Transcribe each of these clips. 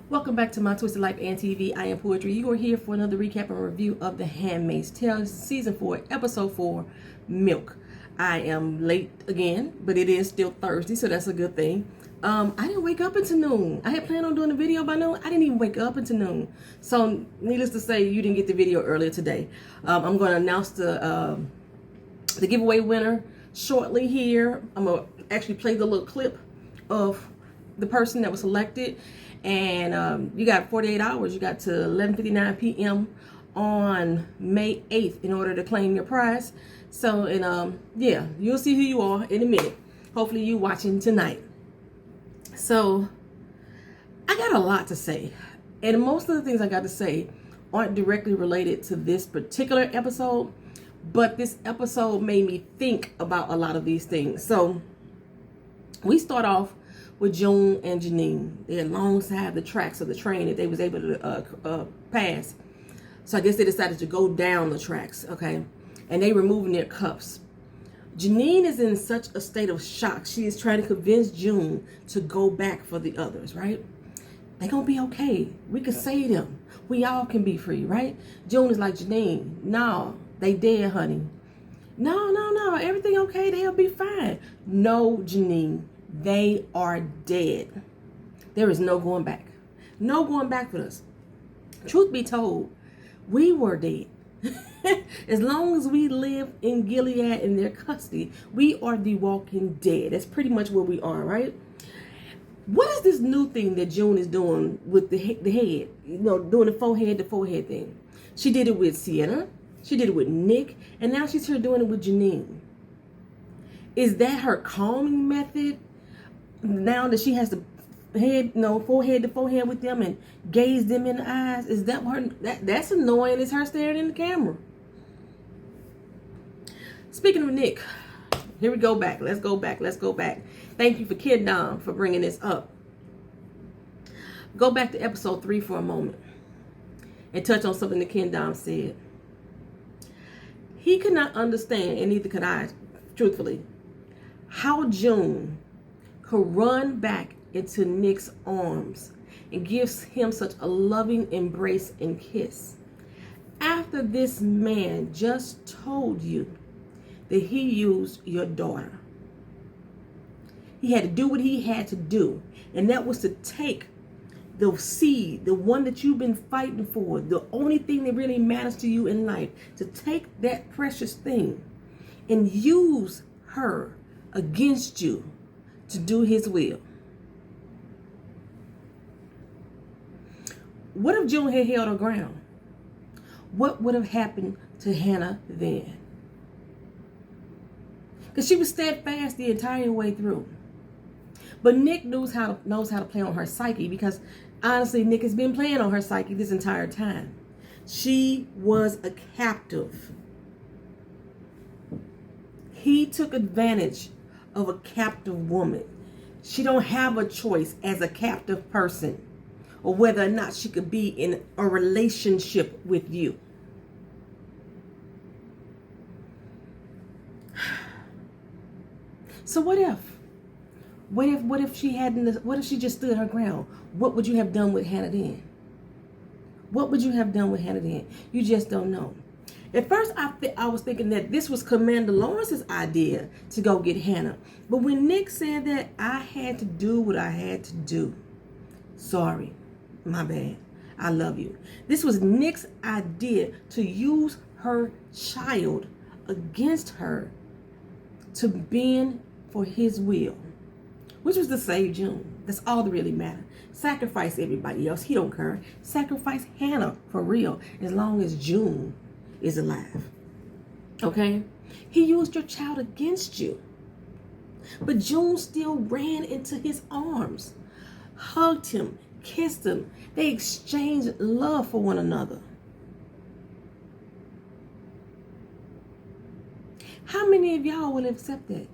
Welcome back to My Twisted Life and TV. I am Poetry. You are here for another recap and review of The Handmaid's Tale, Season 4, Episode 4, Milk. I am late again, but it is still Thursday, so that's a good thing. I didn't wake up until noon. I had planned on doing the video by noon. I didn't even wake up until noon. So, needless to say, you didn't get the video earlier today. I'm going to announce the giveaway winner shortly here. I'm going to actually play the little clip of the person that was selected. And you got 48 hours. You got to 11:59 p.m. on May 8th in order to claim your prize. So, and yeah, you'll see who you are in a minute. Hopefully you watching tonight. So, I got a lot to say. And most of the things I got to say aren't directly related to this particular episode. But this episode made me think about a lot of these things. So, we start off with June and Janine. They're alongside the tracks of the train that they was able to pass. So I guess they decided to go down the tracks, okay? And they removing their cuffs. Janine is in such a state of shock. She is trying to convince June to go back for the others, right? They're going to be okay. We can save them. We all can be free, right? June is like, Janine, no, they dead, honey. No, everything okay. They'll be fine. No, Janine. They are dead. There is no going back. No going back for us. Truth be told, we were dead. As long as we live in Gilead in their custody, we are the walking dead. That's pretty much where we are, right? What is this new thing that June is doing with the head? You know, doing the forehead to forehead thing. She did it with Sienna. She did it with Nick. And now she's here doing it with Janine. Is that her calming method? Now that she has to forehead to forehead with them and gaze them in the eyes, is that what that's annoying? Is her staring in the camera? Speaking of Nick, here we go back. Let's go back. Thank you for Kid Dom for bringing this up. Go back to episode 3 for a moment and touch on something that Kid Dom said. He could not understand, and neither could I, truthfully, how June could run back into Nick's arms and gives him such a loving embrace and kiss after this man just told you that he used your daughter. He had to do what he had to do, and that was to take the seed, the one that you've been fighting for, the only thing that really matters to you in life, to take that precious thing and use her against you to do his will. What if June had held her ground? What would have happened to Hannah then? Because she was steadfast the entire way through. But Nick knows how to play on her psyche, because honestly, Nick has been playing on her psyche this entire time. She was a captive. He took advantage of a captive woman. She don't have a choice as a captive person or whether or not she could be in a relationship with you. So what if she hadn't, what if she just stood her ground? What would you have done with Hannah then? What would you have done with Hannah then? You just don't know. At first, I was thinking that this was Commander Lawrence's idea to go get Hannah. But when Nick said that, I had to do what I had to do. Sorry, my bad. I love you. This was Nick's idea to use her child against her to bend for his will, which was to save June. That's all that really mattered. Sacrifice everybody else. He don't care. Sacrifice Hannah for real, as long as June is alive. Okay? He used your child against you. But June still ran into his arms, hugged him, kissed him. They exchanged love for one another. How many of y'all would accept that?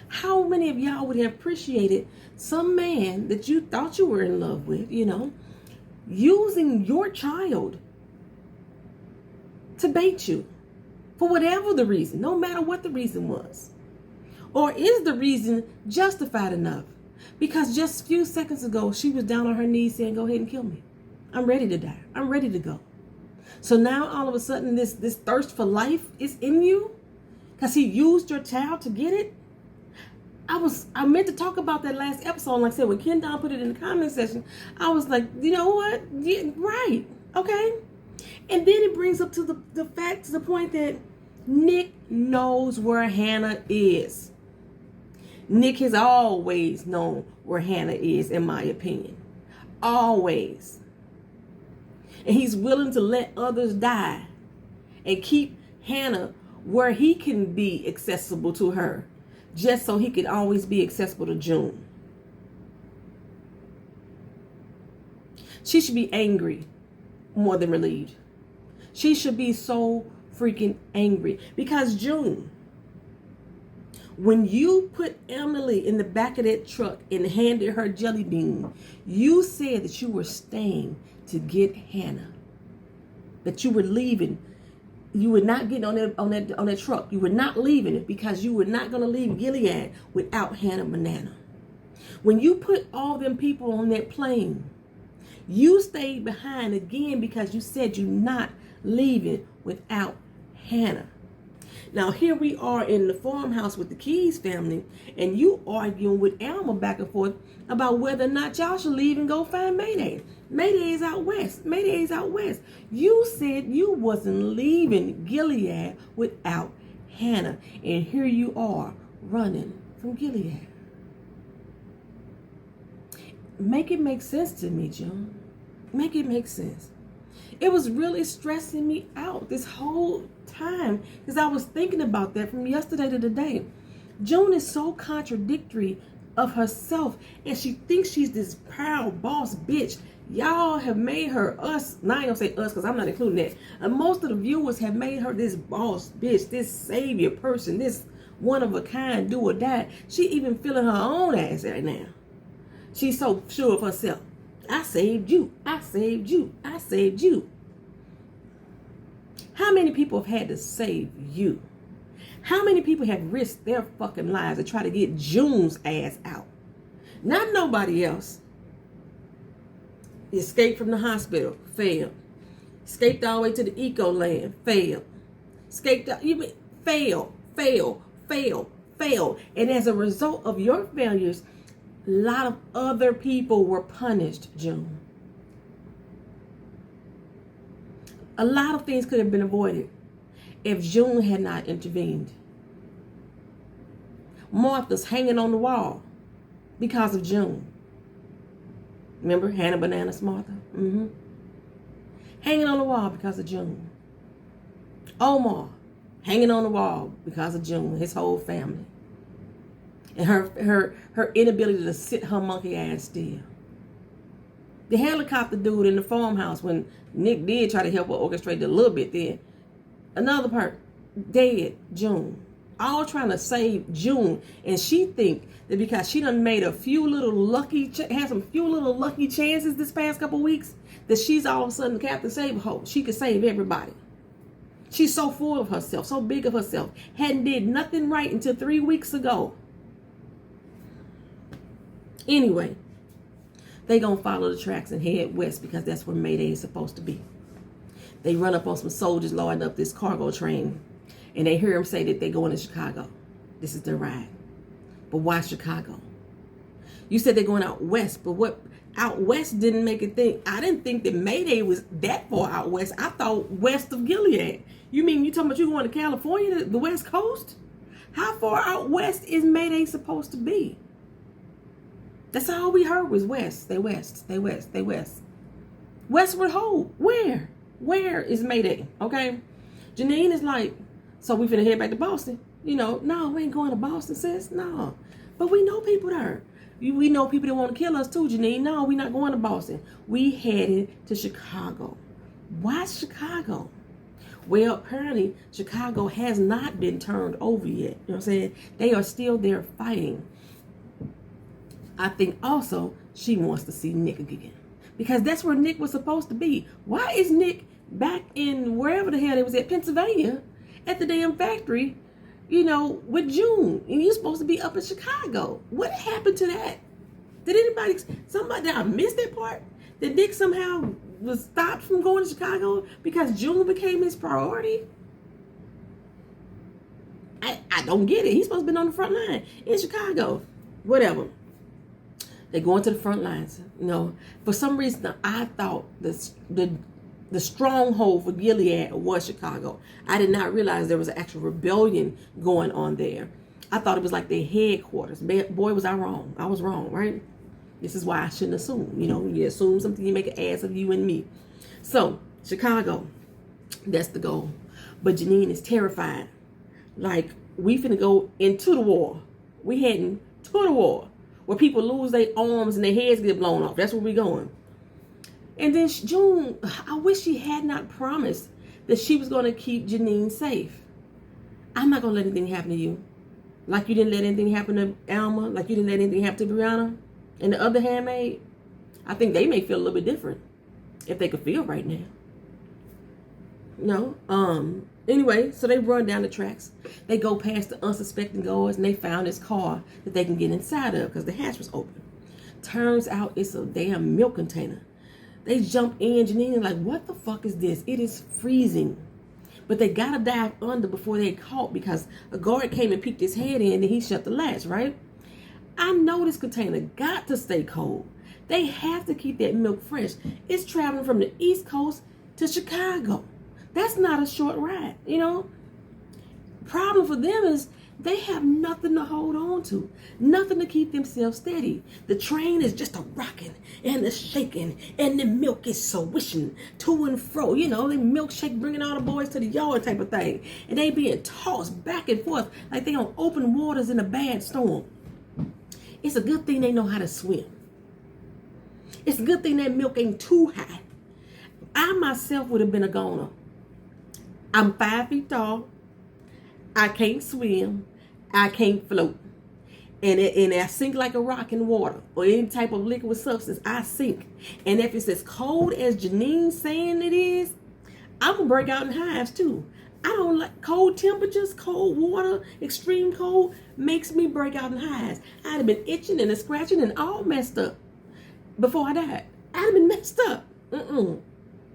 How many of y'all would have appreciated some man that you thought you were in love with, using your child to bait you for whatever the reason, no matter what the reason was? Or is the reason justified enough Because just a few seconds ago, she was down on her knees saying, go ahead and kill me. I'm ready to die. I'm ready to go. So now all of a sudden this thirst for life is in you because he used your child to get it. I meant to talk about that last episode. Like I said, when Ken Don put it in the comment section, I was like, you know what? Yeah, right. Okay. And then it brings up to the fact, to the point that Nick knows where Hannah is. Nick has always known where Hannah is, in my opinion. Always. And he's willing to let others die and keep Hannah where he can be accessible to her, just so he can always be accessible to June. She should be angry more than relieved. She should be so freaking angry because June, when you put Emily in the back of that truck and handed her jelly bean, you said that you were staying to get Hannah, that you were leaving. You were not getting on that truck. You were not leaving it because you were not going to leave Gilead without Hannah Banana. When you put all them people on that plane, you stayed behind again because you said you're not leaving without Hannah. Now here we are in the farmhouse with the Keys family, and you arguing with Alma back and forth about whether or not y'all should leave and go find Mayday. Mayday is out west. Mayday is out west. You said you wasn't leaving Gilead without Hannah, and here you are running from Gilead. Make it make sense to me, John. Make it make sense. It was really stressing me out this whole time because I was thinking about that from yesterday to today. June is so contradictory of herself, and she thinks she's this proud boss bitch. Y'all have made her, us, now I don't say us because I'm not including that. And most of the viewers have made her this boss bitch, this savior person, this one of a kind, do or die. She even feeling her own ass right now. She's so sure of herself. I saved you. I saved you. I saved you. How many people have had to save you? How many people have risked their fucking lives to try to get June's ass out? Not nobody else. Escaped from the hospital, failed. Escaped all the way to the eco land, failed. Escaped out, failed. And as a result of your failures, a lot of other people were punished, June. A lot of things could have been avoided if June had not intervened. Martha's hanging on the wall because of June. Remember Hannah Banana's Martha? Hanging on the wall because of June. Omar hanging on the wall because of June, his whole family. And her inability to sit her monkey ass still. The helicopter dude in the farmhouse, when Nick did try to help her orchestrate a little bit there. Another part, dead, June. All trying to save June. And she think that because she done made a few little lucky, had some few little lucky chances this past couple weeks, that she's all of a sudden Captain Save-A-Ho. She could save everybody. She's so full of herself, so big of herself. Hadn't did nothing right until 3 weeks ago. Anyway, they gonna follow the tracks and head west because that's where Mayday is supposed to be. They run up on some soldiers loading up this cargo train, and they hear them say that they're going to Chicago. This is their ride. But why Chicago? You said they're going out west, but what out west didn't make it think. I didn't think that Mayday was that far out west. I thought west of Gilead. You mean you talking about you going to California, the west coast? How far out west is Mayday supposed to be? That's all we heard was west. Stay west. Stay west. Stay west. Westward ho. Where? Where is Mayday? Okay. Janine is like, so we finna head back to Boston. You know, no, we ain't going to Boston, sis. No. But we know people there. We know people that want to kill us too, Janine. No, we not going to Boston. We headed to Chicago. Why Chicago? Well, apparently Chicago has not been turned over yet. You know what I'm saying? They are still there fighting. I think also she wants to see Nick again. Because that's where Nick was supposed to be. Why is Nick back in wherever the hell they was at, Pennsylvania, at the damn factory, you know, with June? And you're supposed to be up in Chicago. What happened to that? Somebody, did I miss that part? Did Nick somehow was stopped from going to Chicago because June became his priority? I don't get it. He's supposed to be on the front line in Chicago. Whatever. They're going to the front lines. For some reason, I thought the stronghold for Gilead was Chicago. I did not realize there was an actual rebellion going on there. I thought it was like their headquarters. Boy, was I wrong. I was wrong, right? This is why I shouldn't assume. You assume something, you make an ass of you and me. So, Chicago, that's the goal. But Janine is terrified. Like, we finna go into the war. We heading to the war. Where people lose their arms and their heads get blown off. That's where we going. And then June, I wish she had not promised that she was going to keep Janine safe. I'm not going to let anything happen to you. Like you didn't let anything happen to Alma. Like you didn't let anything happen to Brianna. And the other handmaid, I think they may feel a little bit different if they could feel right now. Anyway, so they run down the tracks. They go past the unsuspecting guards and they found this car that they can get inside of because the hatch was open. Turns out it's a damn milk container. They jump in. Janine is like, what the fuck is this? It is freezing. But they gotta dive under before they caught because a guard came and peeked his head in and he shut the latch, right? I know this container got to stay cold. They have to keep that milk fresh. It's traveling from the East Coast to Chicago. That's not a short ride, Problem for them is they have nothing to hold on to, nothing to keep themselves steady. The train is just a rocking and a shaking, and the milk is swishing to and fro. The milkshake bringing all the boys to the yard type of thing, and they being tossed back and forth like they on open waters in a bad storm. It's a good thing they know how to swim. It's a good thing that milk ain't too high. I myself would have been a goner. I'm 5 feet tall. I can't swim. I can't float. And I sink like a rock in water or any type of liquid substance. I sink. And if it's as cold as Janine's saying it is, I'm going to break out in hives too. I don't like cold temperatures, cold water, extreme cold makes me break out in hives. I'd have been itching and scratching and all messed up before I died. I'd have been messed up.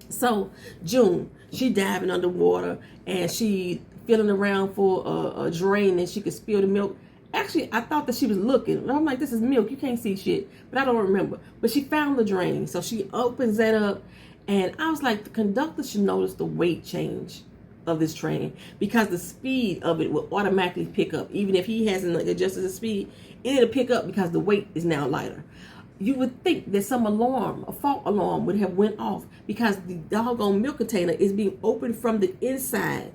So June, she diving underwater and she feeling around for a drain and she could spill the milk. Actually, I thought that she was looking. I'm like, this is milk. You can't see shit. But I don't remember. But she found the drain. So she opens that up. And I was like, the conductor should notice the weight change of this train because the speed of it will automatically pick up. Even if he hasn't adjusted the speed, it'll pick up because the weight is now lighter. You would think that some alarm, a fault alarm would have went off because the doggone milk container is being opened from the inside.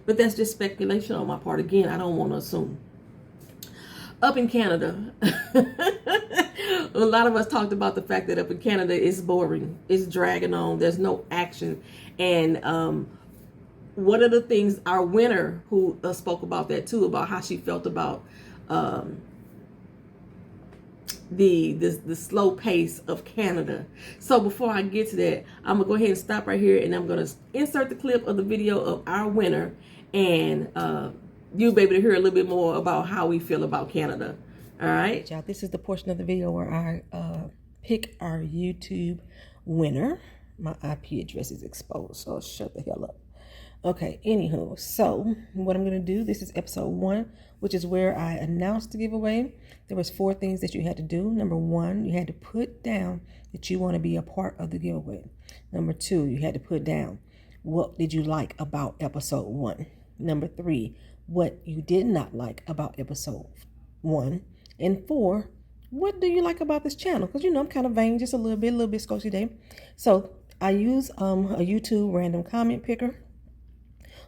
But that's just speculation on my part. Again, I don't want to assume. Up in Canada, a lot of us talked about the fact that up in Canada it's boring. It's dragging on. There's no action. And one of the things, our winner who spoke about that too, about how she felt about the slow pace of Canada. So before I get to that, I'm going to go ahead and stop right here and I'm going to insert the clip of the video of our winner and you'll be able to hear a little bit more about how we feel about Canada. All right, y'all, this is the portion of the video where I pick our YouTube winner. My IP address is exposed, so shut the hell up. Okay, anywho, so what I'm going to do, this is episode 1, which is where I announced the giveaway. There was 4 things that you had to do. Number 1, you had to put down that you want to be a part of the giveaway. Number 2, you had to put down what did you like about episode 1. Number 3, what you did not like about episode 1. And 4, what do you like about this channel? Because, I'm kind of vain, just a little bit scotchy day. So I use a YouTube random comment picker.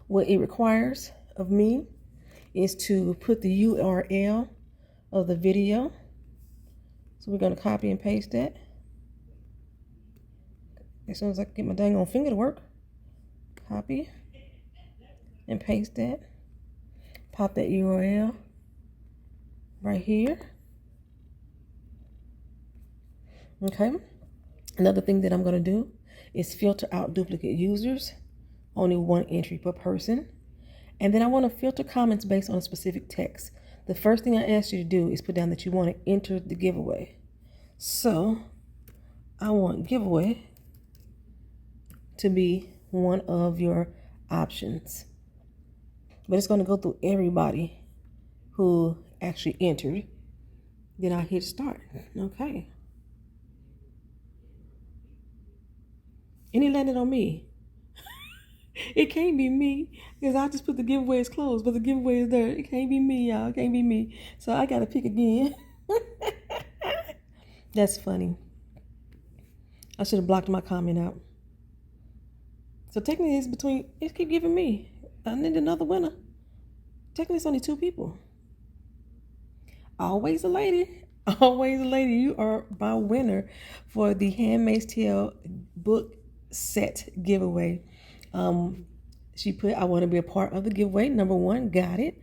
What it requires of me is to put the URL of the video. So we're going to copy and paste that. As soon as I can get my dang on finger to work. Copy and paste that. Pop that URL right here. Okay. Another thing that I'm going to do is filter out duplicate users. Only 1 entry per person. And then I want to filter comments based on a specific text. The first thing I ask you to do is put down that you want to enter the giveaway. So I want giveaway to be one of your options. But it's going to go through everybody who actually entered. Then I hit start. Okay. And it landed on me. It can't be me because I just put the giveaways closed, but the giveaway is there. It can't be me, y'all. It can't be me. So I got to pick again. That's funny. I should have blocked my comment out. So technically it's keep giving me. I need another winner. Technically it's only 2 people. Always a lady. Always a lady. You are my winner for the Handmaid's Tale book set giveaway. She put, I want to be a part of the giveaway. Number 1, got it.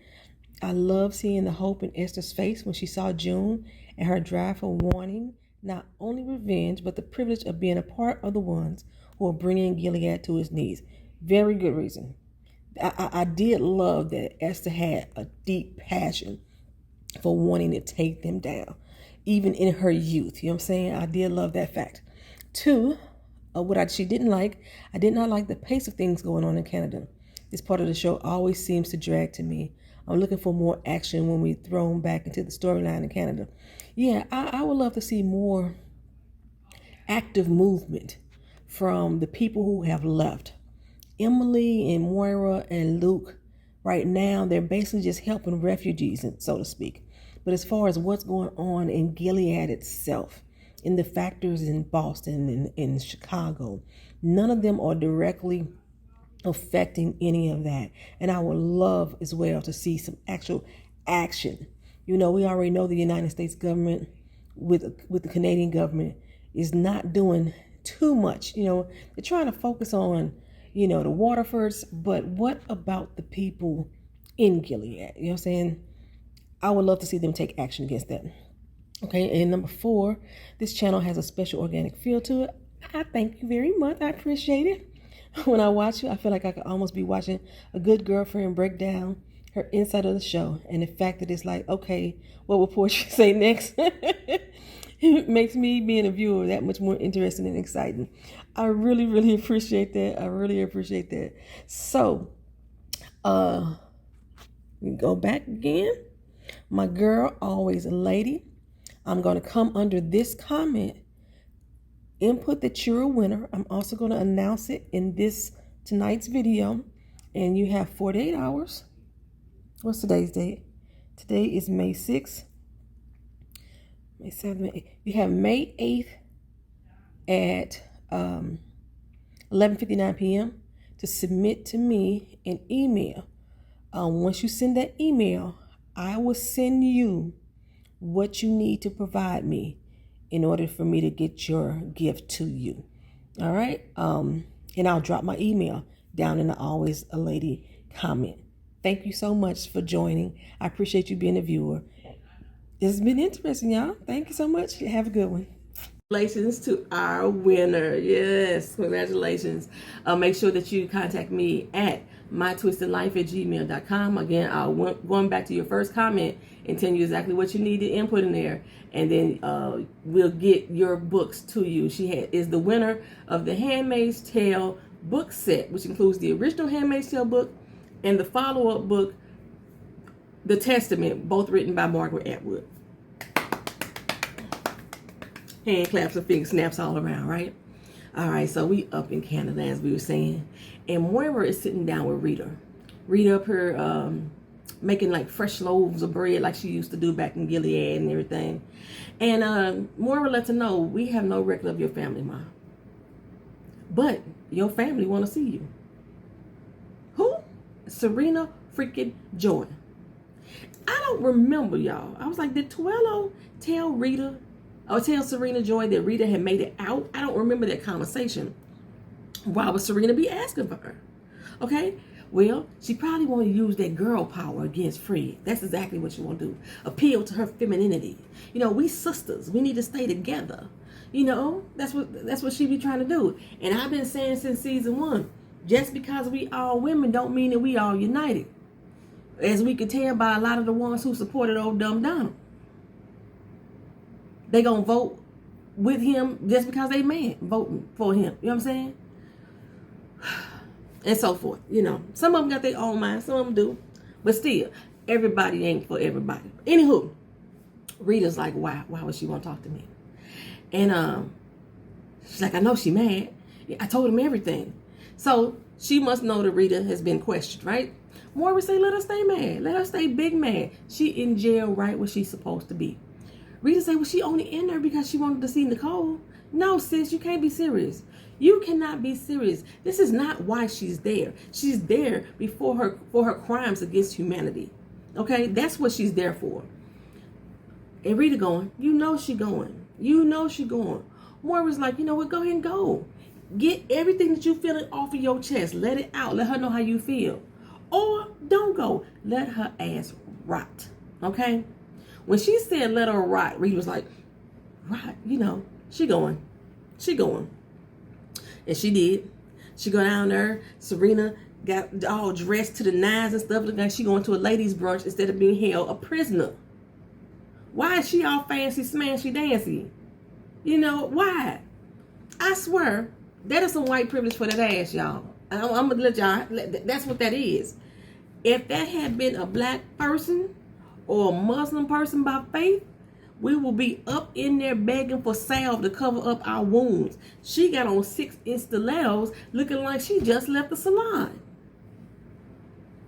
I love seeing the hope in Esther's face when she saw June and her drive for wanting not only revenge, but the privilege of being a part of the ones who are bringing Gilead to his knees. Very good reason. I did love that Esther had a deep passion for wanting to take them down, even in her youth. You know what I'm saying? I did love that fact. 2, she didn't like, I did not like the pace of things going on in Canada. This part of the show always seems to drag to me. I'm looking for more action when we're thrown back into the storyline in Canada. Yeah, I would love to see more active movement from the people who have left. Emily and Moira and Luke, right now, they're basically just helping refugees, so to speak. But as far as what's going on in Gilead itself, in the factors in Boston and in Chicago, none of them are directly affecting any of that. And I would love as well to see some actual action. You know, we already know the United States government with the Canadian government is not doing too much. You know, they're trying to focus on, you know, the Waterfords, but what about the people in Gilead? You know what I'm saying? I would love to see them take action against that. Okay, and number 4, this channel has a special organic feel to it. I thank you very much. I appreciate it. When I watch it, I feel like I could almost be watching a good girlfriend break down her inside of the show. And the fact that it's like, okay, what will Portia say next? It makes me being a viewer that much more interesting and exciting. I really, really appreciate that. I really appreciate that. So, go back again. My girl, always a lady. I'm going to come under this comment. Input that you're a winner. I'm also going to announce it in tonight's video. And you have 48 hours. What's today's date? Today is May 6th. May 7th, May 8th. You have May 8th at 11:59 p.m. to submit to me an email. Once you send that email, I will send you what you need to provide me in order for me to get your gift to you. All right? And I'll drop my email down in the Always a Lady comment. Thank you so much for joining. I appreciate you being a viewer. This has been interesting, y'all. Thank you so much. Have a good one. Congratulations to our winner. Yes, congratulations. Make sure that you contact me at mytwistedlife@gmail.com. Again, going back to your first comment and telling you exactly what you need to input in there. And then we'll get your books to you. She is the winner of the Handmaid's Tale book set, which includes the original Handmaid's Tale book and the follow-up book, The Testament, both written by Margaret Atwood. Hand claps and finger snaps all around, right? All right, so we up in Canada, as we were saying. And Moira is sitting down with Rita. Rita up here making like fresh loaves of bread like she used to do back in Gilead and everything. And Moira lets her know, we have no record of your family, Ma. But your family want to see you. Who? Serena freaking Joy. I don't remember, y'all. I was like, did Tuello tell Rita or tell Serena Joy that Rita had made it out? I don't remember that conversation. Why would Serena be asking for her? Okay, well, she probably want to use that girl power against Fred. That's exactly what she want to do. Appeal to her femininity. You know, we sisters. We need to stay together. You know, that's what she be trying to do. And I've been saying since season 1, just because we all women don't mean that we all united. As we could tell by a lot of the ones who supported old dumb Donald. They gonna vote with him just because they mad voting for him. You know what I'm saying? And so forth. You know, some of them got their own mind, some of them do, but still, everybody ain't for everybody. Anywho, Rita's like, why would she want to talk to me? And she's like, I know she mad. I told him everything. So she must know that Rita has been questioned, right? Moira say, let her stay mad. Let her stay big mad. She in jail right where she's supposed to be. Rita say, well, she only in there because she wanted to see Nicole. No, sis, you can't be serious. You cannot be serious. This is not why she's there. She's there for her crimes against humanity. Okay, that's what she's there for. And Rita going, you know she going. You know she going. Moira's like, you know what, go ahead and go. Get everything that you feeling off of your chest. Let it out. Let her know how you feel. Or don't go. Let her ass rot. Okay? When she said let her rot, Rita was like, rot, you know, she going. She going. And she did. She go down there. Serena got all dressed to the nines and stuff. Look like she going to a ladies' brunch instead of being held a prisoner. Why is she all fancy, smashy, dancy? You know, why? I swear, that is some white privilege for that ass, y'all. I'm going to let y'all, that's what that is. If that had been a black person or a Muslim person by faith, we will be up in there begging for salve to cover up our wounds. She got on 6-inch stilettos looking like she just left the salon.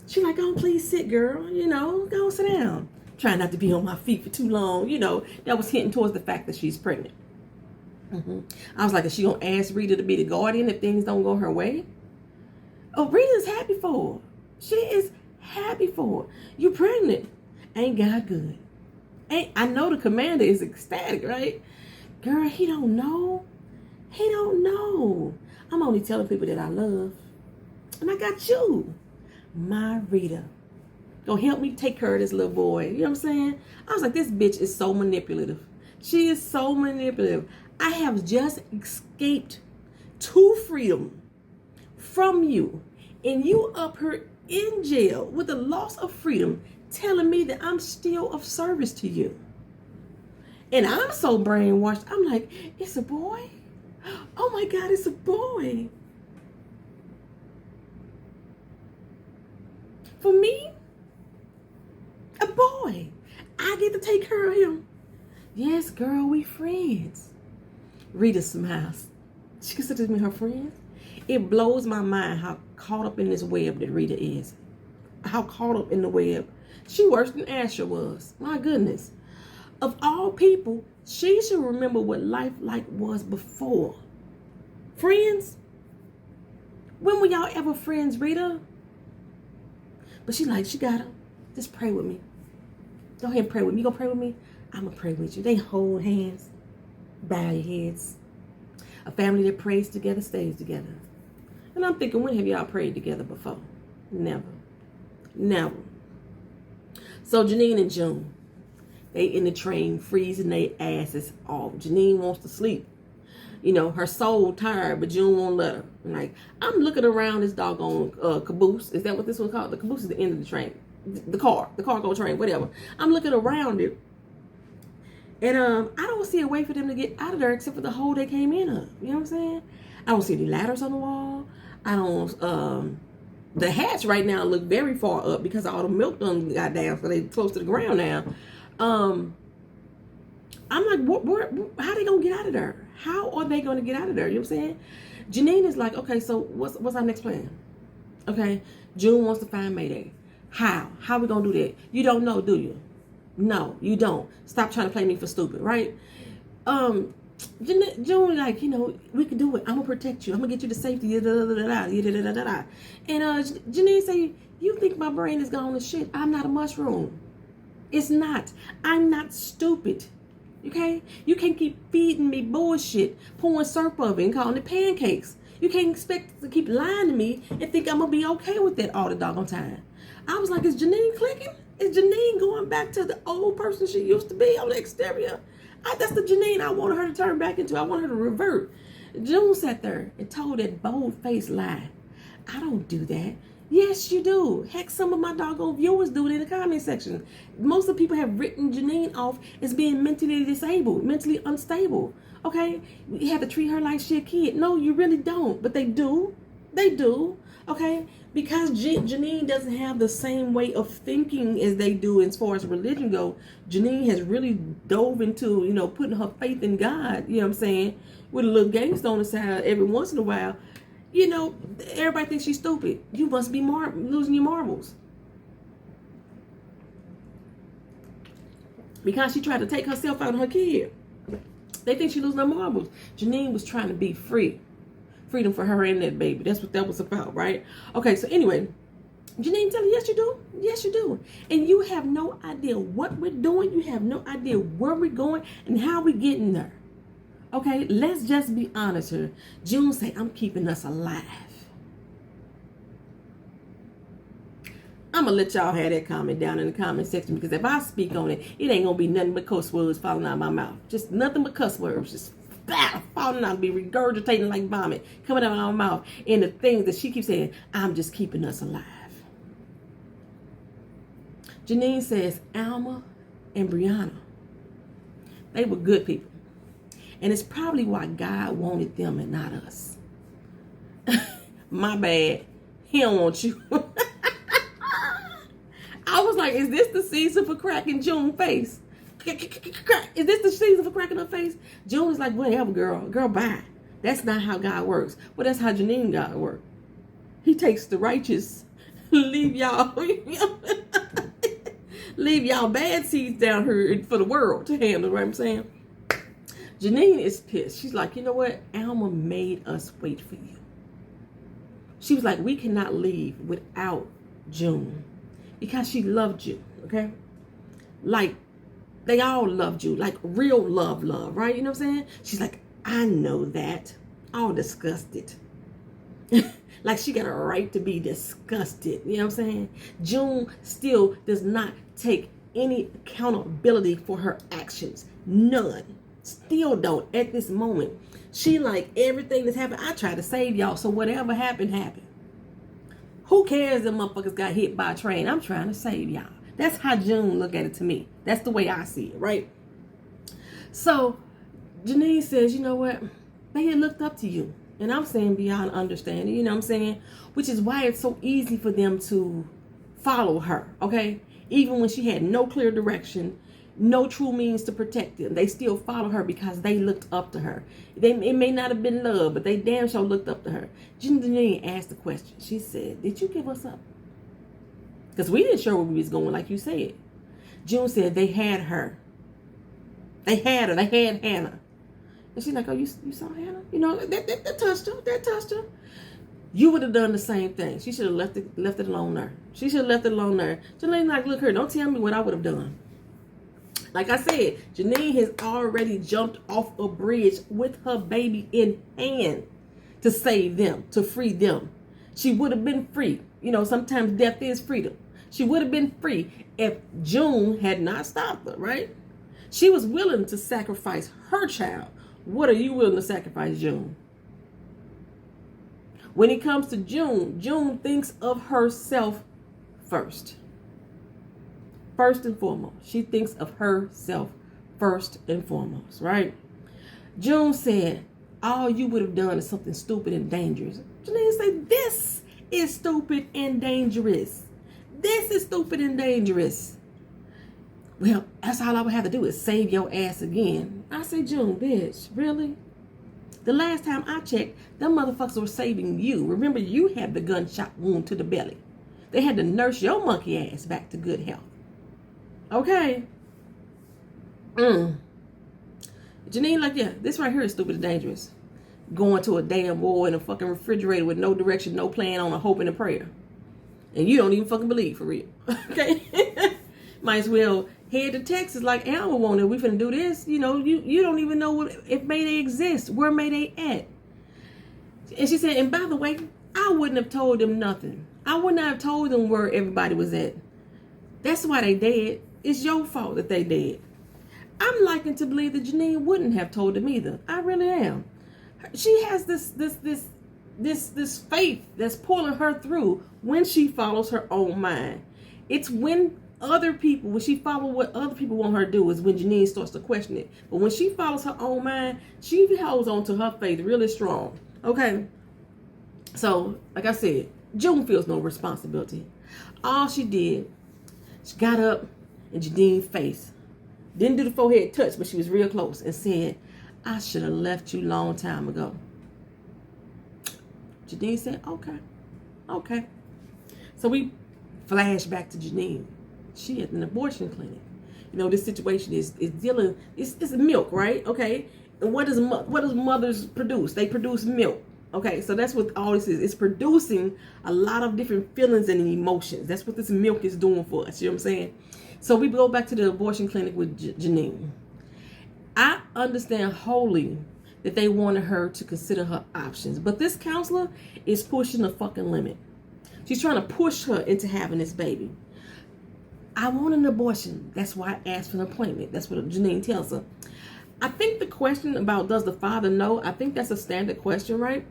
She like, oh, please sit, girl. You know, go sit down. Trying not to be on my feet for too long. You know, that was hinting towards the fact that she's pregnant. I was like, is she going to ask Rita to be the guardian if things don't go her way? Oh, Rita's happy for her. She is happy for her. You pregnant. Ain't God good? I know the commander is ecstatic, right? Girl, he don't know. He don't know. I'm only telling people that I love. And I got you, my Rita. Gonna help me take care of this little boy. You know what I'm saying? I was like, this bitch is so manipulative. She is so manipulative. I have just escaped to freedom from you. And you up here in jail with the loss of freedom, telling me that I'm still of service to you. And I'm so brainwashed. I'm like, it's a boy? Oh my God, it's a boy. For me, a boy. I get to take care of him. Yes, girl, we friends. Rita smiles. She considers me her friend. It blows my mind how caught up in this web that Rita is. How caught up in the web. She worse than Asher was. My goodness. Of all people, she should remember what life like was before. Friends? When were y'all ever friends, Rita? But she got her. Just pray with me. Go ahead and pray with me. You gonna pray with me? I'm gonna pray with you. They hold hands. Bow your heads. A family that prays together stays together. And I'm thinking, when have y'all prayed together before? Never. Never. So Janine and June, they in the train freezing their asses off. Janine wants to sleep. You know, her soul tired, but June won't let her. Like, I'm looking around this doggone caboose. Is that what this one's called? The caboose is the end of the train. The cargo train, whatever. I'm looking around it. And I don't see a way for them to get out of there except for the hole they came in of. You know what I'm saying? I don't see any ladders on the wall. I don't, the hatch right now look very far up because all the milk done got down, so they close to the ground now. I'm like, how they gonna get out of there? How are they gonna get out of there? You know what I'm saying? Janine is like, okay, so what's our next plan? Okay, June wants to find Mayday. How? How we gonna do that? You don't know, do you? No, you don't. Stop trying to play me for stupid, right? June, like, you know, we can do it. I'm gonna protect you. I'm gonna get you to safety. And Janine say, you think my brain is gone to shit? I'm not a mushroom. It's not. I'm not stupid. Okay? You can't keep feeding me bullshit, pouring syrup over it and calling it pancakes. You can't expect to keep lying to me and think I'm gonna be okay with that all the doggone time. I was like, is Janine clicking? Is Janine going back to the old person she used to be on the exterior? That's the Janine I wanted her to turn back into. I wanted her to revert. June sat there and told that bold-faced lie. I don't do that. Yes, you do. Heck, some of my doggone viewers do it in the comment section. Most of the people have written Janine off as being mentally disabled, mentally unstable. Okay? You have to treat her like she a kid. No, you really don't. But they do. They do. Okay? Because Janine doesn't have the same way of thinking as they do as far as religion go. Janine has really dove into, putting her faith in God, you know what I'm saying, with a little gangster on the side every once in a while. Everybody thinks she's stupid. You must be losing your marbles. Because she tried to take herself out of her kid. They think she's losing her marbles. Janine was trying to be free. Freedom for her and that baby. That's what that was about, right? Okay, so anyway, Janine tell her, yes, you do. Yes, you do. And you have no idea what we're doing. You have no idea where we're going and how we're getting there. Okay, let's just be honest here. June say, I'm keeping us alive. I'm going to let y'all have that comment down in the comment section, because if I speak on it, it ain't going to be nothing but cuss words falling out of my mouth. Just nothing but cuss words. Just falling out, be regurgitating like vomit, coming out of my mouth. And the things that she keeps saying, I'm just keeping us alive. Janine says, Alma and Brianna, they were good people. And it's probably why God wanted them and not us. My bad. He don't want you. I was like, is this the season for cracking June's face? Is this the season for cracking her face? June is like, whatever, girl. Girl, bye. That's not how God works. But that's how Janine God works. He takes the righteous, leave y'all bad seeds down here for the world to handle, right? I'm saying? Janine is pissed. She's like, you know what? Alma made us wait for you. She was like, we cannot leave without June, because she loved you, okay? Like, they all loved you, like real love, right? You know what I'm saying? She's like, I know that. All disgusted. Like she got a right to be disgusted. You know what I'm saying? June still does not take any accountability for her actions. None. Still don't at this moment. She like, everything that's happened, I tried to save y'all, so whatever happened, happened. Who cares if motherfuckers got hit by a train? I'm trying to save y'all. That's how June look at it to me. That's the way I see it, right? So Janine says, you know what? They had looked up to you. And I'm saying beyond understanding, you know what I'm saying? Which is why it's so easy for them to follow her, okay? Even when she had no clear direction, no true means to protect them, they still follow her because they looked up to her. It may not have been love, but they damn sure looked up to her. Janine asked the question. She said, did you give us up? Because we didn't show where we was going, like you said. June said they had her. They had her. They had Hannah. And she's like, oh, you saw Hannah? You know, that touched her. That touched her. You would have done the same thing. She should have left it alone there. She should have left it alone there. Janine like, look here, don't tell me what I would have done. Like I said, Janine has already jumped off a bridge with her baby in hand to save them, to free them. She would have been free. You know, sometimes death is freedom. She would have been free if June had not stopped her, right? She was willing to sacrifice her child. What are you willing to sacrifice, June? When it comes to June, June thinks of herself first. First and foremost. She thinks of herself first and foremost, right? June said, all you would have done is something stupid and dangerous. Janine said, this is stupid and dangerous. This is stupid and dangerous. Well, that's all I would have to do is save your ass again. I said, June, bitch, really? The last time I checked, them motherfuckers were saving you. Remember, you had the gunshot wound to the belly. They had to nurse your monkey ass back to good health. Okay? Janine like, yeah, this right here is stupid and dangerous. Going to a damn war in a fucking refrigerator with no direction, no plan, on a hope and a prayer. And you don't even fucking believe, for real. Okay? Might as well head to Texas like Alma wanted. We finna do this. You know, you don't even know if Mayday exists. Where Mayday at? And she said, and by the way, I wouldn't have told them nothing. I would not have told them where everybody was at. That's why they dead. It's your fault that they dead. I'm liking to believe that Janine wouldn't have told them either. I really am. She has this this faith that's pulling her through when she follows her own mind. It's when she follows what other people want her to do is when Janine starts to question it. But when she follows her own mind, she holds on to her faith really strong. Okay? So, like I said, June feels no responsibility. All she did, she got up in Janine's face. Didn't do the forehead touch, but she was real close and said, I should have left you long time ago. Janine said, okay. So we flash back to Janine. She at an abortion clinic. You know, this situation is dealing, it's milk, right? Okay. And what does mothers produce? They produce milk. Okay, so that's what all this is. It's producing a lot of different feelings and emotions. That's what this milk is doing for us. You know what I'm saying? So we go back to the abortion clinic with Janine. I understand wholly that they wanted her to consider her options. But this counselor is pushing the fucking limit. She's trying to push her into having this baby. I want an abortion. That's why I asked for an appointment. That's what Janine tells her. I think the question about does the father know, I think that's a standard question, right?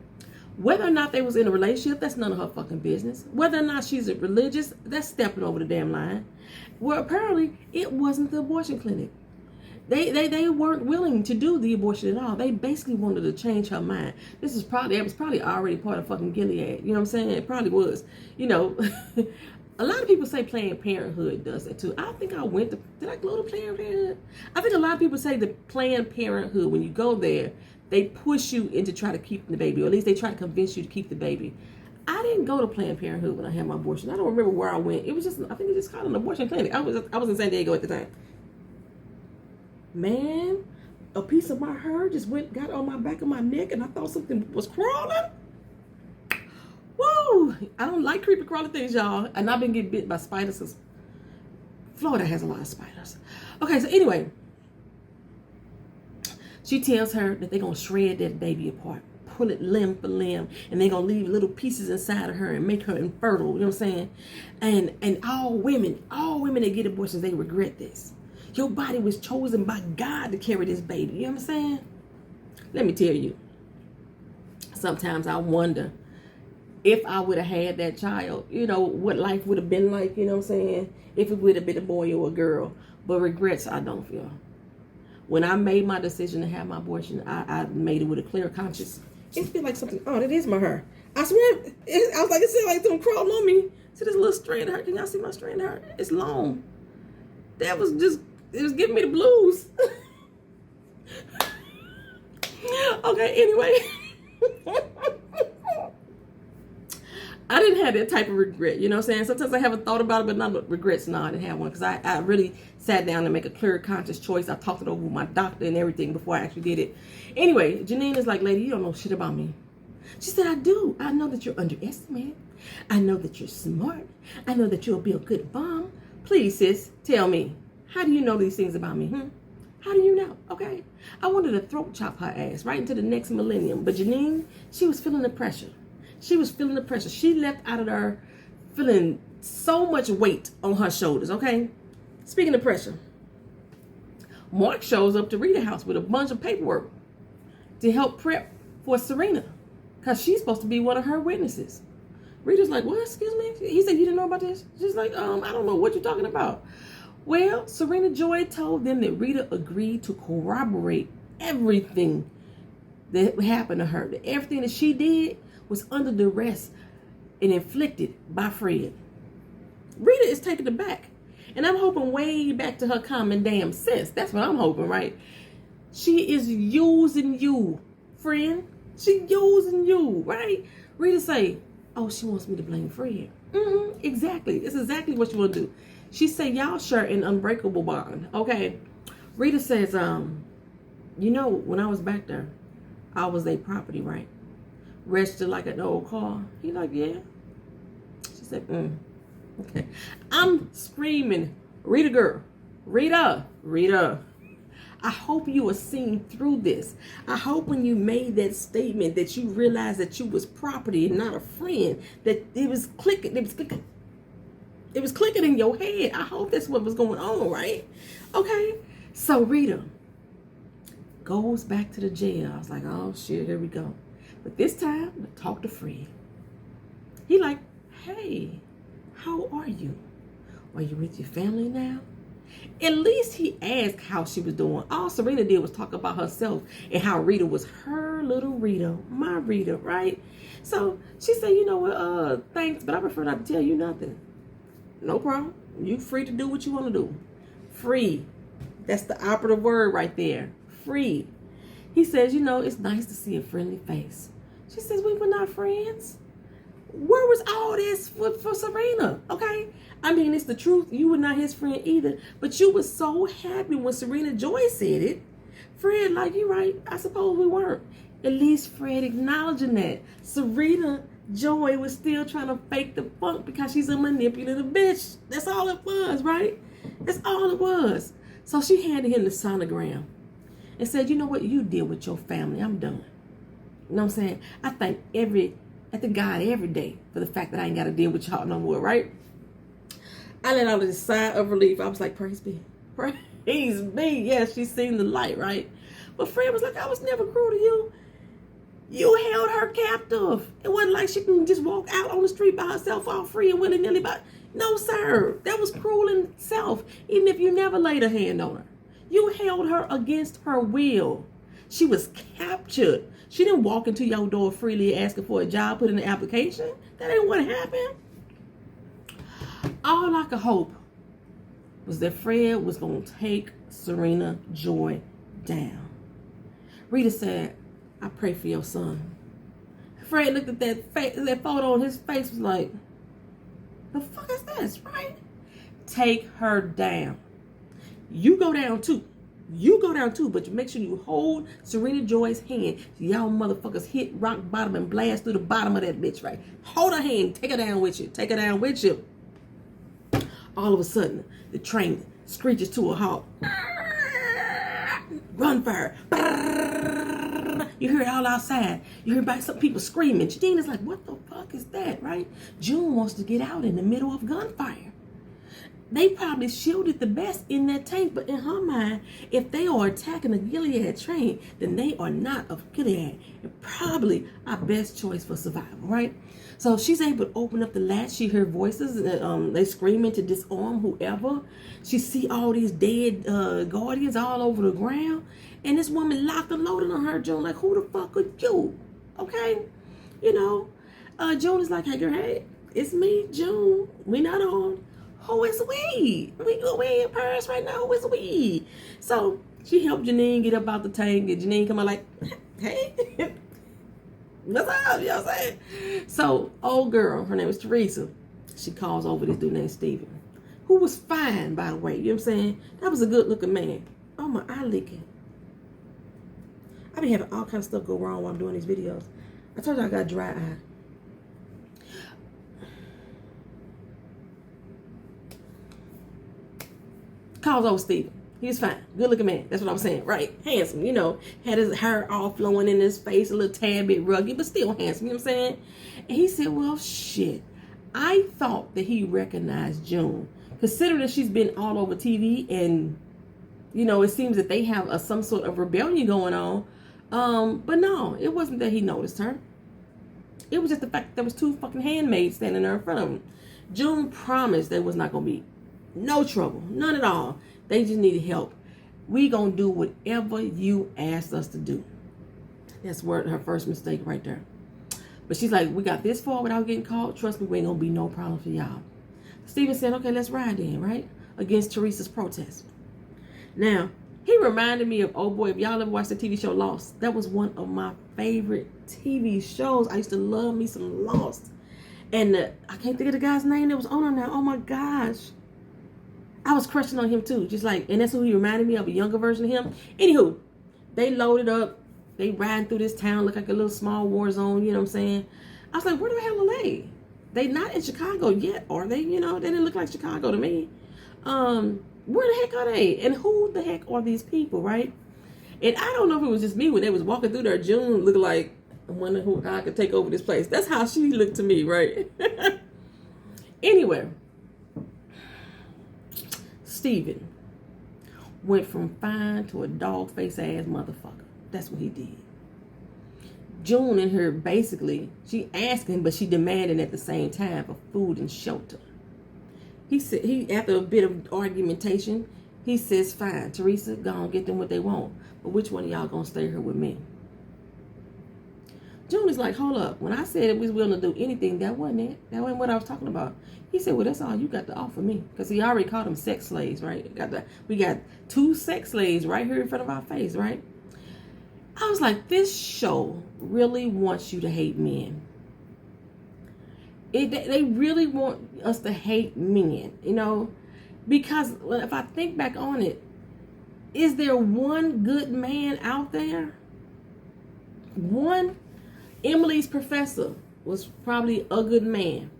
Whether or not they was in a relationship, that's none of her fucking business. Whether or not she's religious, that's stepping over the damn line. Well, apparently, it wasn't the abortion clinic. They weren't willing to do the abortion at all. They basically wanted to change her mind. That was probably already part of fucking Gilead. You know what I'm saying? It probably was. You know, a lot of people say Planned Parenthood does that too. I think did I go to Planned Parenthood? I think a lot of people say the Planned Parenthood, when you go there, they push you into try to keep the baby, or at least they try to convince you to keep the baby. I didn't go to Planned Parenthood when I had my abortion. I don't remember where I went. It was I think it just called an abortion clinic. I was in San Diego at the time. Man, a piece of my hair just got on my back of my neck, and I thought something was crawling. Woo! I don't like creepy crawly things, y'all. And I've been getting bit by spiders because Florida has a lot of spiders. Okay, so anyway, she tells her that they're going to shred that baby apart, pull it limb for limb, and they're going to leave little pieces inside of her and make her infertile. You know what I'm saying? And all women that get abortions, they regret this. Your body was chosen by God to carry this baby. You know what I'm saying? Let me tell you. Sometimes I wonder if I would have had that child, you know, what life would have been like, you know what I'm saying? If it would have been a boy or a girl. But regrets, I don't feel. When I made my decision to have my abortion, I made it with a clear conscience. It feels like something, that is my hair. I swear, I was like, it seemed like something crawling on me. See this little strand of hair? Can y'all see my strand of hair? It's long. That was just, it was giving me the blues. Okay, anyway. I didn't have that type of regret, you know what I'm saying? Sometimes I haven't thought about it, but not regrets. No, I didn't have one because I really sat down and make a clear, conscious choice. I talked it over with my doctor and everything before I actually did it. Anyway, Janine is like, lady, you don't know shit about me. She said, I do. I know that you're underestimated. I know that you're smart. I know that you'll be a good mom. Please, sis, tell me. How do you know these things about me? How do you know? Okay. I wanted to throat chop her ass right into the next millennium. But Janine, she was feeling the pressure. She was feeling the pressure. She left out of there feeling so much weight on her shoulders, okay? Speaking of pressure, Mark shows up to Rita's house with a bunch of paperwork to help prep for Serena because she's supposed to be one of her witnesses. Rita's like, what? Excuse me? He said, you didn't know about this? She's like, I don't know what you're talking about. Well, Serena Joy told them that Rita agreed to corroborate everything that happened to her. That everything that she did was under duress and inflicted by Fred. Rita is taken aback. And I'm hoping way back to her common damn sense. That's what I'm hoping, right? She is using you, friend. She using you, right? Rita say, oh, she wants me to blame Fred. Exactly. It's exactly what you want to do. She said, y'all share an unbreakable bond. Okay. Rita says, you know, when I was back there, I was their property, right? Registered like an old car. He like, yeah. She said, okay. I'm screaming, Rita girl, Rita. I hope you were seeing through this. I hope when you made that statement that you realized that you was property and not a friend, that it was clicking. It was clicking in your head. I hope that's what was going on, right? Okay. So Rita goes back to the jail. I was like, oh shit, here we go. But this time, talk to Fred. He like, hey, how are you? Are you with your family now? At least he asked how she was doing. All Serena did was talk about herself and how Rita was her little Rita, my Rita, right? So she said, you know what, thanks, but I prefer not to tell you nothing. No problem. You free to do what you want to do. Free. That's the operative word right there. Free. He says, you know, it's nice to see a friendly face. She says, we were not friends. Where was all this for Serena? Okay? I mean, it's the truth. You were not his friend either. But you were so happy when Serena Joy said it. Fred, like, you right. I suppose we weren't. At least Fred acknowledging that. Serena Joy was still trying to fake the funk because she's a manipulative bitch. That's all it was, right? That's all it was. So she handed him the sonogram and said, you know what? You deal with your family. I'm done. You know what I'm saying? I thank God every day for the fact that I ain't got to deal with y'all no more, right? I let out a sigh of relief. I was like, praise be. Praise be. Yes, she's seen the light, right? But Fred was like, I was never cruel to you. You held her captive. It wasn't like she can just walk out on the street by herself all free and willy-nilly. No, sir. That was cruel in itself, even if you never laid a hand on her. You held her against her will. She was captured. She didn't walk into your door freely asking for a job, put in an application. That ain't what happened. All I could hope was that Fred was going to take Serena Joy down. Rita said, I pray for your son. Fred looked at that photo and his face was like, the fuck is this, right? Take her down. You go down too. You go down too, but you make sure you hold Serena Joy's hand. Y'all motherfuckers hit rock bottom and blast through the bottom of that bitch, right? Hold her hand. Take her down with you. Take her down with you. All of a sudden, the train screeches to a halt. Run for her. You hear it all outside. You hear about some people screaming. Janine is like, what the fuck is that, right? June wants to get out in the middle of gunfire. They probably shielded the best in that tank, but in her mind, if they are attacking a Gilead train, then they are not of Gilead. And probably our best choice for survival, right? So she's able to open up the latch. She heard voices. They screaming to disarm whoever. She see all these dead guardians all over the ground. And this woman locked and loaded on her, June, like, who the fuck are you? Okay? You know, June is like, hey, it's me, June. We not on. Who is we? We in Paris right now. Who is we? So she helped Janine get up out the tank, and Janine come out like, hey, what's up? You know what I'm saying? So old girl, her name is Teresa. She calls over this dude named Steven, who was fine, by the way. You know what I'm saying? That was a good looking man. Oh, my eye leaking. I be having all kinds of stuff go wrong while I'm doing these videos. I told you I got dry eye. Calls over Steven. He was fine. Good looking man. That's what I'm saying. Right. Handsome. You know, had his hair all flowing in his face, a little tad bit rugged, but still handsome. You know what I'm saying? And he said, well, shit. I thought that he recognized June. Considering that she's been all over TV and, you know, it seems that they have some sort of rebellion going on. But no, it wasn't that he noticed her. It was just the fact that there was two fucking handmaids standing there in front of him. June promised there was not going to be no trouble. None at all. They just needed help. We gonna do whatever you asked us to do. That's where her first mistake right there. But she's like, we got this far without getting caught. Trust me, we ain't gonna be no problem for y'all. Steven said, okay, let's ride then, right? Against Teresa's protest. Now, he reminded me of, oh boy, if y'all ever watched the TV show Lost, that was one of my favorite TV shows. I used to love me some Lost. And I can't think of the guy's name that was on her now. Oh my gosh. I was crushing on him too, just like, and that's who he reminded me of, a younger version of him. Anywho, they loaded up, they riding through this town, look like a little small war zone, you know what I'm saying? I was like, where the hell are they? They not in Chicago yet, are they? You know, they didn't look like Chicago to me. Where the heck are they? And who the heck are these people, right? And I don't know if it was just me when they was walking through there, June looked like, I wonder how I could take over this place. That's how she looked to me, right? Anyway. Steven went from fine to a dog-face ass motherfucker. That's what he did. June and her basically, she asking, but she demanding at the same time for food and shelter. He said, after a bit of argumentation, he says, fine, Teresa, go on, get them what they want. But which one of y'all gonna stay here with me? June is like, hold up. When I said we was willing to do anything, that wasn't it. That wasn't what I was talking about. He said, well, that's all you got to offer me. Because he already called them sex slaves, right? We got 2 sex slaves right here in front of our face, right? I was like, this show really wants you to hate men. They really want us to hate men, you know? Because if I think back on it, is there one good man out there? One? Emily's professor was probably a good man.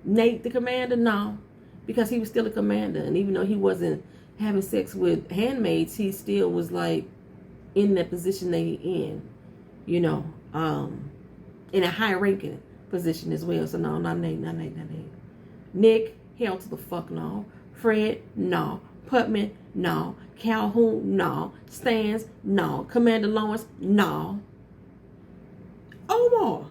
Nate the commander, no. Because he was still a commander. And even though he wasn't having sex with handmaids, he still was like in that position that he in. You know. In a high ranking position as well. So no, not Nate. Nick, hell to the fuck no. Fred, no. Putman, no. Calhoun, no. Stans, no. Commander Lawrence, no. Omar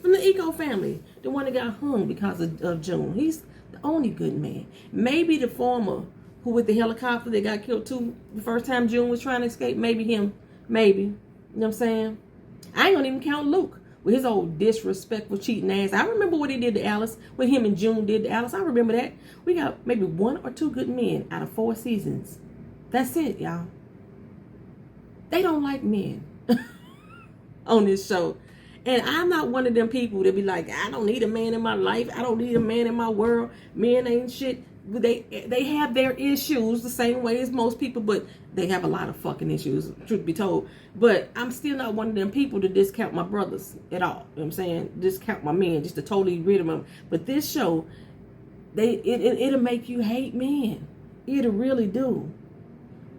from the Eco family, the one that got hung because of June. He's the only good man. Maybe the former who with the helicopter that got killed too the first time June was trying to escape. Maybe him. Maybe. You know what I'm saying? I ain't gonna even count Luke with his old disrespectful cheating ass. I remember what he did to Alice, what him and June did to Alice. I remember that. We got maybe 1 or 2 good men out of 4 seasons. That's it, y'all. They don't like men on this show. And I'm not one of them people that be like, I don't need a man in my life. I don't need a man in my world. Men ain't shit. They have their issues the same way as most people, but they have a lot of fucking issues, truth be told. But I'm still not one of them people to discount my brothers at all. You know what I'm saying? Discount my men, just to totally rid of them. But this show, it'll make you hate men. It'll really do.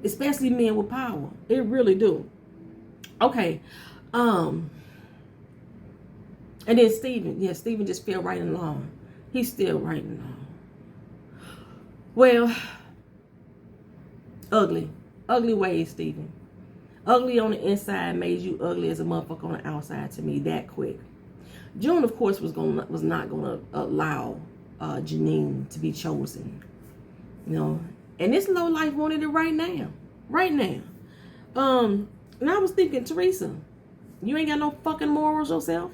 Especially men with power. It really do. Okay. And then Steven. Yeah, Steven just fell right in line. He's still right in line. Well, ugly. Ugly ways, Steven. Ugly on the inside made you ugly as a motherfucker on the outside to me that quick. June, of course, was not gonna allow Janine to be chosen. You know. And this low life wanted it right now. Right now. And I was thinking, Teresa, you ain't got no fucking morals yourself.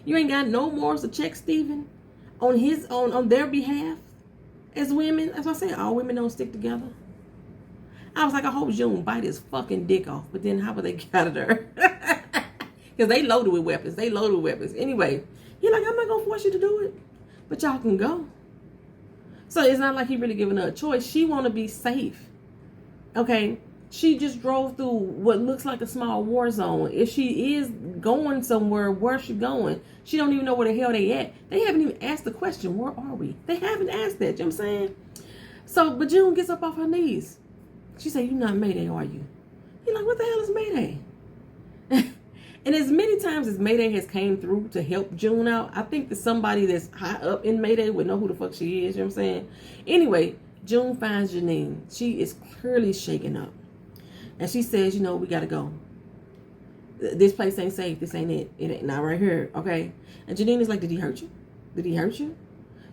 You ain't got no morals to check Steven on their behalf as women. As I said, all women don't stick together. I was like, I hope June bite his fucking dick off. But then how would they get at her? Because they loaded with weapons. Anyway, he's like, I'm not going to force you to do it. But y'all can go. So it's not like he really giving her a choice. She want to be safe. Okay? She just drove through what looks like a small war zone. If she is going somewhere, where's she going? She don't even know where the hell they at. They haven't even asked the question, where are we? They haven't asked that. You know what I'm saying? So, but June gets up off her knees. She said, you're not Mayday, are you? He's like, what the hell is Mayday? And as many times as Mayday has came through to help June out, I think that somebody that's high up in Mayday would know who the fuck she is. You know what I'm saying? Anyway, June finds Janine. She is clearly shaken up. And she says, you know, we got to go. This place ain't safe. This ain't it. It ain't not right here. Okay? And Janine is like, did he hurt you? Did he hurt you?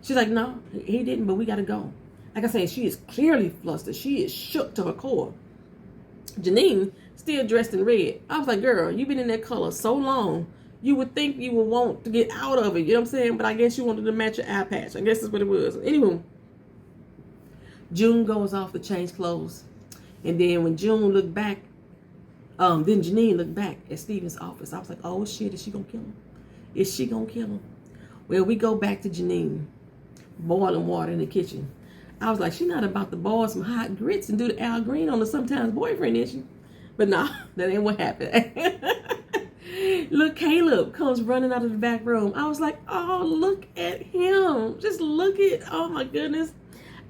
She's like, no, he didn't, but we got to go. Like I said, she is clearly flustered. She is shook to her core. Janine, still dressed in red. I was like, girl, you've been in that color so long. You would think you would want to get out of it. You know what I'm saying? But I guess you wanted to match your eye patch. I guess that's what it was. Anyway, June goes off to change clothes. And then when June looked back, then Janine looked back at Steven's office. I was like, oh shit, is she going to kill him? Is she going to kill him? Well, we go back to Janine, boiling water in the kitchen. I was like, she not about to boil some hot grits and do the Al Green on the sometimes boyfriend, is she? But no, that ain't what happened. Look, Caleb comes running out of the back room. I was like, oh, look at him. Just look at, oh my goodness.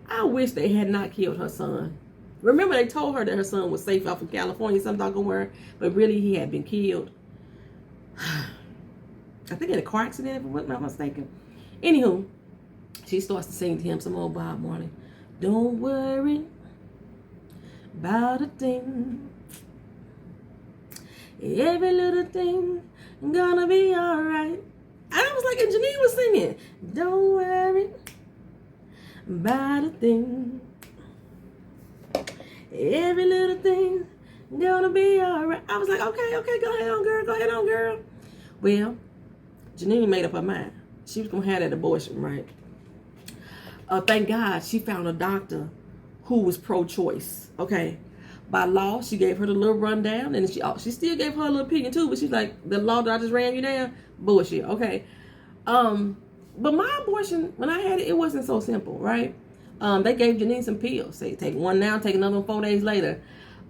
I wish they had not killed her son. Remember, they told her that her son was safe off in California, some doggone where, but really he had been killed. I think in a car accident, if I'm not mistaken. Anywho, she starts to sing to him some old Bob Marley. Don't worry about a thing. Every little thing gonna be alright. I was like, and Janine was singing, don't worry about a thing. Every little thing gonna be alright. I was like, okay, go ahead on, girl. Well, Janine made up her mind. She was gonna have that abortion, right? Thank God she found a doctor who was pro-choice. Okay, by law, she gave her the little rundown, and she still gave her a little opinion too. But she's like, the law that I just ran you down, bullshit. Okay, but my abortion, when I had it, it wasn't so simple, right? They gave Janine some pills. Say, take one now, take another one 4 days later.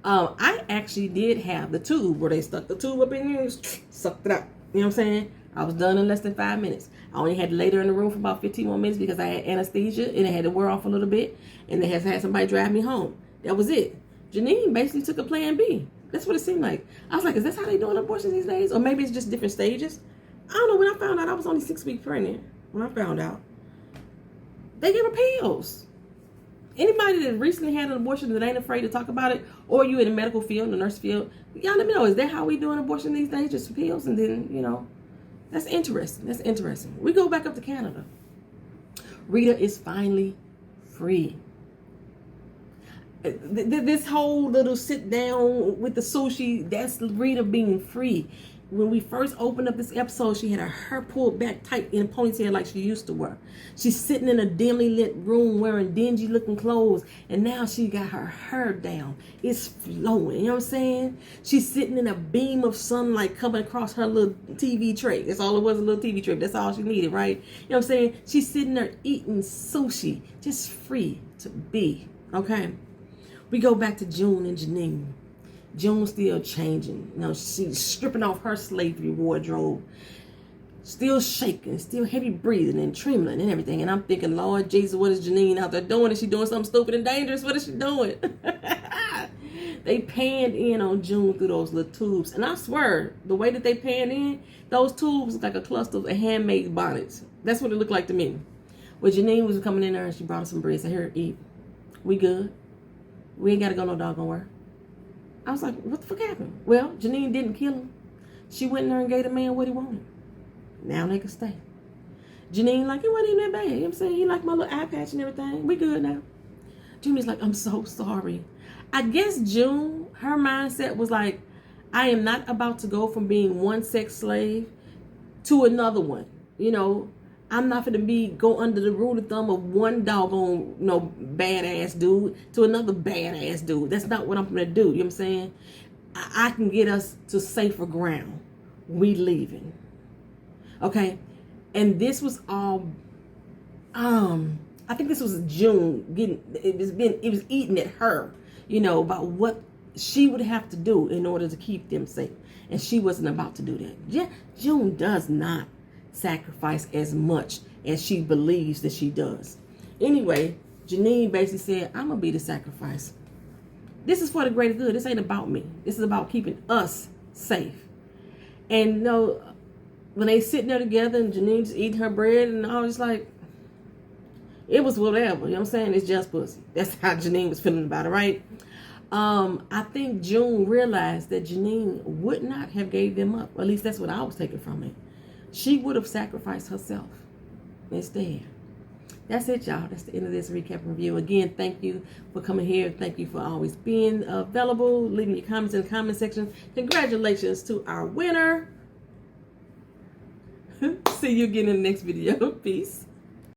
I actually did have the tube where they stuck the tube up in here, sucked it up. You know what I'm saying? I was done in less than 5 minutes. I only had to lay there in the room for about 15 more minutes because I had anesthesia and it had to wear off a little bit. And they had somebody drive me home. That was it. Janine basically took a plan B. That's what it seemed like. I was like, is this how they doing abortions these days? Or maybe it's just different stages? I don't know. When I found out, I was only 6 weeks pregnant. When I found out, they gave her pills. Anybody that recently had an abortion that ain't afraid to talk about it, or you in the medical field, the nurse field, y'all let me know. Is that how we doing abortion these days? Just pills? And then, you know, that's interesting. That's interesting. We go back up to Canada. Rita is finally free. This whole little sit down with the sushi, that's Rita being free. When we first opened up this episode, she had her hair pulled back tight in a ponytail like she used to wear. She's sitting in a dimly lit room wearing dingy looking clothes, and now she got her hair down. It's flowing, you know what I'm saying? She's sitting in a beam of sunlight coming across her little TV tray. That's all it was, a little TV tray. That's all she needed, right? You know what I'm saying? She's sitting there eating sushi, just free to be, okay? We go back to June and Janine. June's still changing. You know, she's stripping off her slavery wardrobe. Still shaking, still heavy breathing and trembling and everything. And I'm thinking, Lord Jesus, what is Janine out there doing? Is she doing something stupid and dangerous? What is she doing? They panned in on June through those little tubes. And I swear, the way that they panned in, those tubes look like a cluster of handmade bonnets. That's what it looked like to me. Well, Janine was coming in there and she brought us some bread. So here, eat. We good. We ain't got to go no doggone where. I was like, what the fuck happened? Well, Janine didn't kill him. She went in there and gave the man what he wanted. Now they can stay. Janine like, it wasn't even that bad. You know what I'm saying? He liked my little eye patch and everything. We good now. June's like, I'm so sorry. I guess June, her mindset was like, I am not about to go from being one sex slave to another one. You know, I'm not going to go under the rule of thumb of one doggone, you know, badass dude to another badass dude. That's not what I'm going to do. You know what I'm saying? I can get us to safer ground. We leaving. Okay? And this was all, I think this was June it was eating at her, you know, about what she would have to do in order to keep them safe. And she wasn't about to do that. Yeah, June does not sacrifice as much as she believes that she does. Anyway, Janine basically said, I'm gonna be the sacrifice. This is for the greater good. This ain't about me. This is about keeping us safe. And you know, when they sitting there together and Janine's eating her bread and I was like, it was whatever, you know what I'm saying? It's just pussy. That's how Janine was feeling about it, right? I think June realized that Janine would not have gave them up. At least that's what I was taking from it. She would have sacrificed herself instead. That's it, y'all. That's the end of this recap review. Again, thank you for coming here. Thank you for always being available, leaving your comments in the comment section. Congratulations to our winner. See you again in the next video. Peace.